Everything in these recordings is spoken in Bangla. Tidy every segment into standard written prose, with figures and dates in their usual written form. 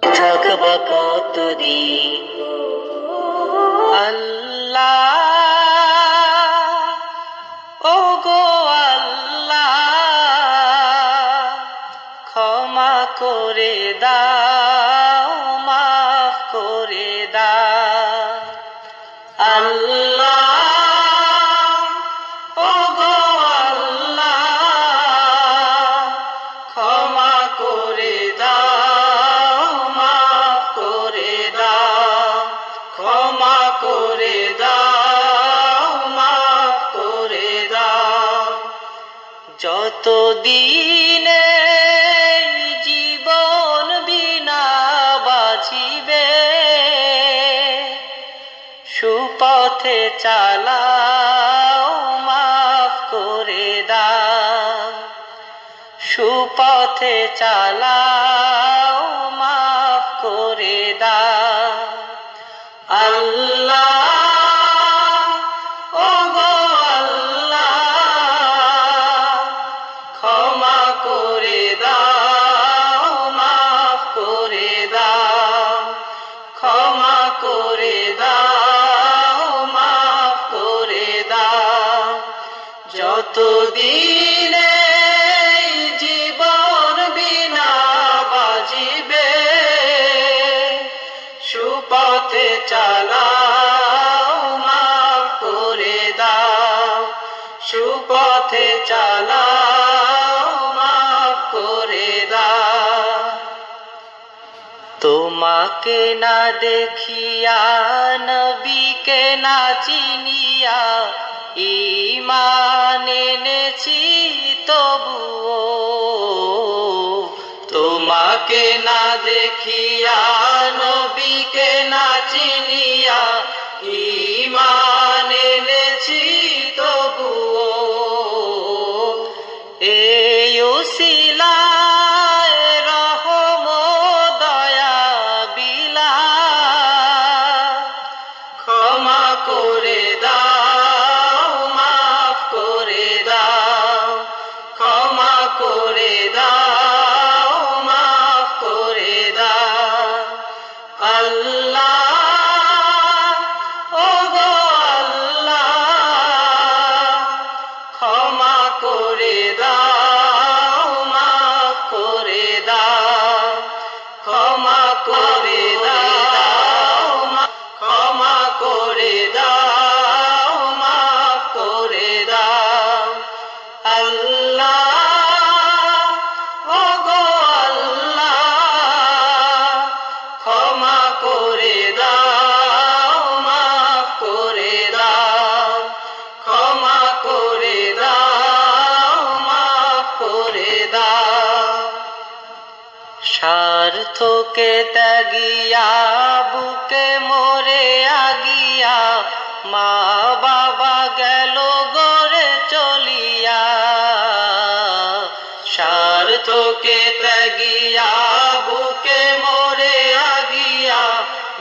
থাকবা কতদিন আল্লাহ, ও গো আল্লাহ, ক্ষমা করে দাও, মাফ করে দাও। আল্লাহ, ও গো আল্লাহ, ক্ষমা করে দাও, মাফ করে দাও। ক্ষমা করে দাও, মাফ করে দাও। যতদিন জীবন বিনা বাঁচিবে, সুপথে চালাও, মাফ করে দাও। সুপথে চালাও, মাফ করে দাও। আল্লাহ, ও গো আল্লাহ, ক্ষমা করে দাও, মাফ করে দাও। ক্ষমা করে দাও, মাফ করে দাও। যতদিন জীবন বিনা বাজিবে, সুপথে চালাও, মাফ করে দাও। সুপথে চালাও, মাফ করে দাও। তোমাকে না দেখিয়া, নবীকে না চিনিয়া, ঈমান এনেছি তবুও। তোমাকে না দেখিয়া, নবীকে না চিনিয়া, ঈমান এনেছি তবুও। এই উসিলায় রহম দয়া বিলা, ক্ষমা করে দাও, মাফ করে দাও। ক্ষমা করে দাও, মাফ করে দাও। আল্লাহ, ও গো আল্লাহ, ক্ষমা করে দাও, মাফ করে দাও। ক্ষমা করে দাও, ক্ষমা করে দাও, মাফ করে দাও। আল্লাহ, ও গো আল্লাহ, ক্ষমা করে দাও, মাফ করে দাও। ক্ষমা করে দাও, মাফ করে দাও। স্বার্থকে ত্যাগিয়া, বুকে মরে আগিয়া, মা বাবা গেল গড়ে চলিয়া। স্বার্থকে ত্যাগিয়া, বুকে মরে আগিয়া,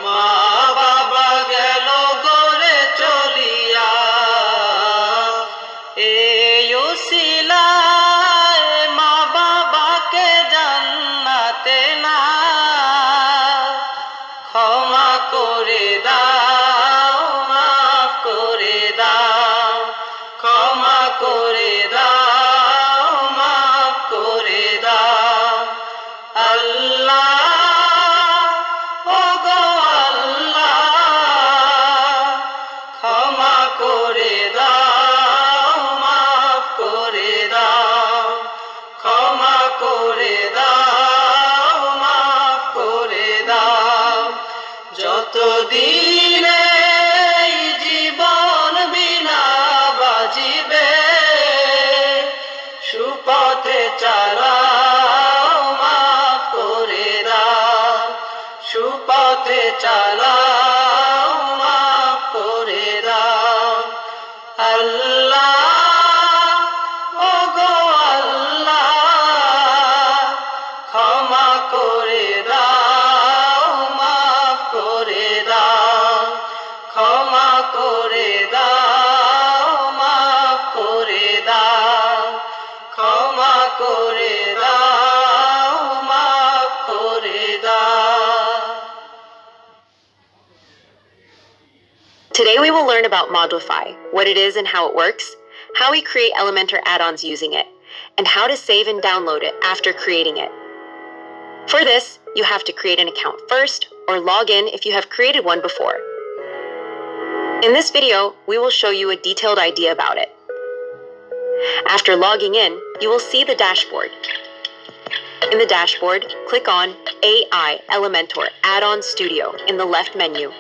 মা বাবা গেল গড়ে চলিয়া। এই উসিলায় মা বাবাকে জান্নাতে না, ক্ষমা করে দাও, মাফ করে দাও। ক্ষমা করে দাও, মাফ করে দাও। আল্লাহ, ও গো আল্লাহ, ক্ষমা করে দাও, মাফ করে দাও। ক্ষমা করে দাও, মাফ করে দাও। যতদিন জীবন বিনা বাজিবে, সুপথে চালাও, মাফ করে দাও। সুপথে চালাও, মাফ করে দাও। আল্লাহ, ও গো আল্লাহ, ক্ষমা করে দাও, মাফ করে দাও। ক্ষমা করে দাও, মাফ করে দাও। ক্ষমা করে দাও, মাফ করে দাও। Today we will learn about Modulify, what it is and how it works, how we create Elementor add-ons using it, and how to save and download it after creating it. For this, you have to create an account first, or log in if you have created one before. In this video, we will show you a detailed idea about it. After logging in, you will see the dashboard. In the dashboard, click on AI Elementor Add-on Studio in the left menu.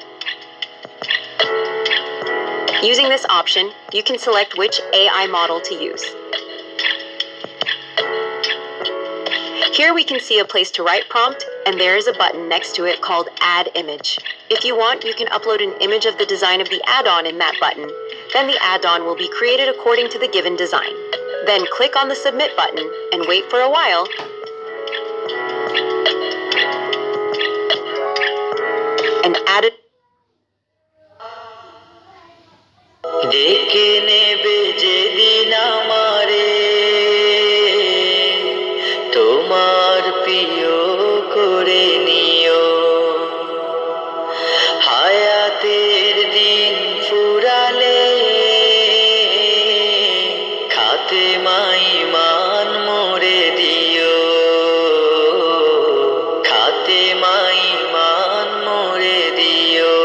Using this option, you can select which AI model to use. Here we can see a place to write prompt, and there is a button next to it called Add Image. If you want, you can upload an image of the design of the add-on in that button. Then the add-on will be created according to the given design. Then click on the Submit button and wait for a while. And add it. ডেকে নেবে যেদিন আমারে তোমার প্রিয় করে নিও হায়াতের দিন ফুরালে খাতেমাই মান মোরে দিও খাতেমাই মান মোরে দিও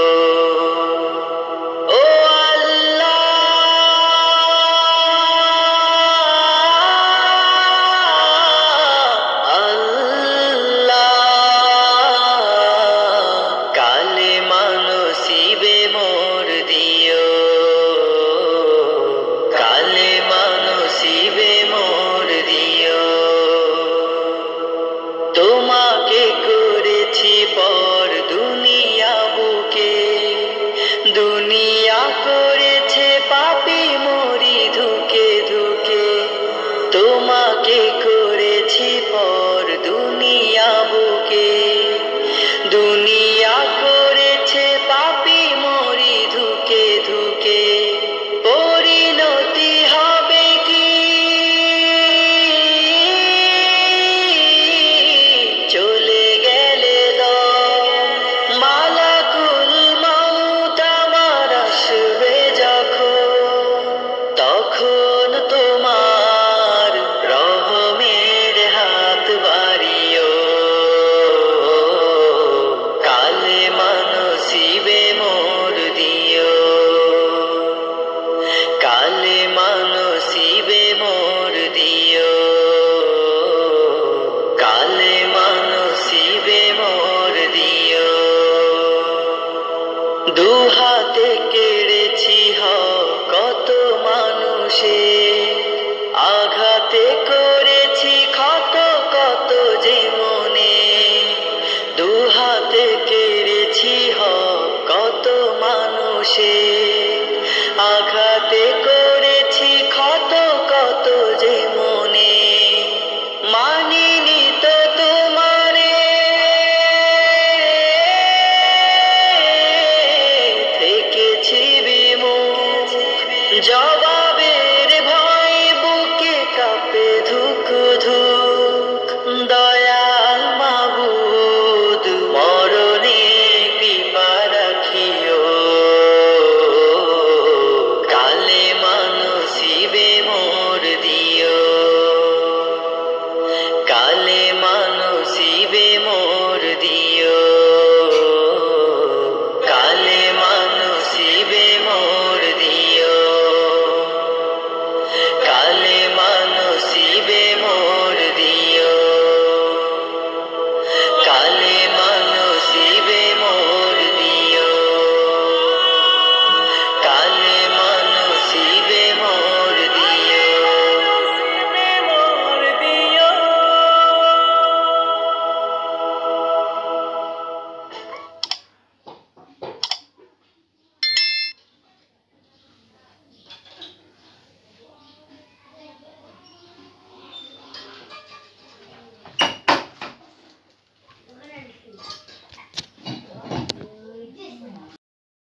তোমাকে করেছি পর দুনিয়া বুকে দুনিয়া করেছে পাপী মরি ধুকে ধুকে তোমাকে করেছি পর দুনিয়া বুকে দুনিয়া করেছে পাপী মরি ধুকে ধুকে পরিণতি হবে কি চলে গেলে মালাকুল মউত আমার আসবে যখন তখন তোমার রহমের হাত বাড়িও কালেমা নসিবে মোর দিও কালেমা নসিবে মোর দিও কালেমা নসিবে মোর দিও দুহাতে কে